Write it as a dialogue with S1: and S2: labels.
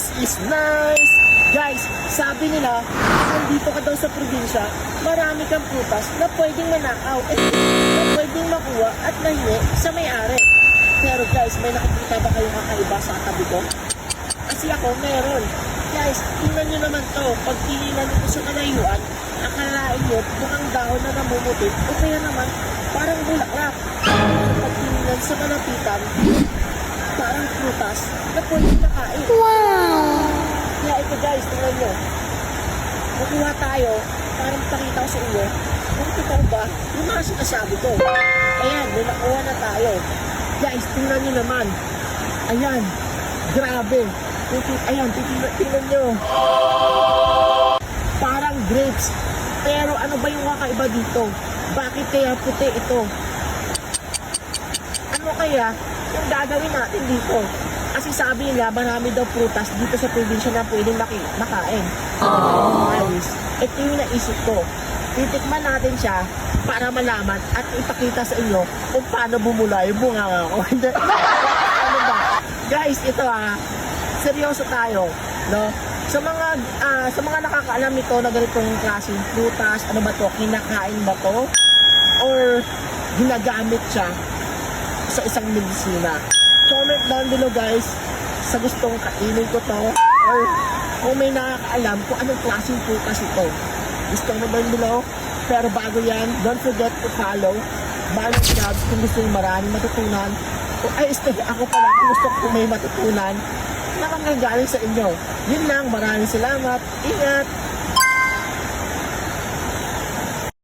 S1: this is nice! Guys, sabi nila, nandito ka daw sa probinsya, marami kang prutas na pwedeng manakaw na pwedeng makuha at mahingi sa may-ari. Pero guys, may nakikita ba kayong kakaiba sa tabi ko? Kasi ako, meron. Guys, tingnan nyo naman to. Pag tinilan nyo sa kalayuan, akalain nyo mukhang dahon na namumuti o kaya naman parang bulaklak. Pag tinilan sa malapitan, parang prutas na pwedeng nakain.
S2: Wow!
S1: Kaya ito guys, tingnan nyo. Nakuha tayo, parang pakita ko sa inyo. Kung ito ba, yung mga sinasabi ko. Ayan, may nakuha na tayo. Guys, tingnan nyo naman. Ayan, grabe. Ayan, tingnan nyo. Parang grapes. Pero ano ba yung kakaiba dito? Bakit kaya puti ito? Ano kaya yung gagawin natin dito? Kasi sabi nila, marami daw prutas dito sa probinsya na pwedeng makain. Guys, ito yung naisip ko. Titikman natin siya para malaman at ipakita sa inyo kung paano bumula yung bunga ko. Ano ba? Guys, ito seryoso tayo, no? Sa mga nakakaalam nito na ganitong klaseng prutas, ano ba to? Kinakain ba to? Or ginagamit siya sa isang medisina? Comment down below guys sa gustong kainin ko to or kung may nakakaalam kung anong klaseng prutas ito. Comment down below. Pero bago yan, don't forget to follow Manong Vlogs kung gusto nyo maraming matutunan. Ako pala kung gusto ko may matutunan na manggagaling sa inyo. Yun lang, maraming salamat. Ingat!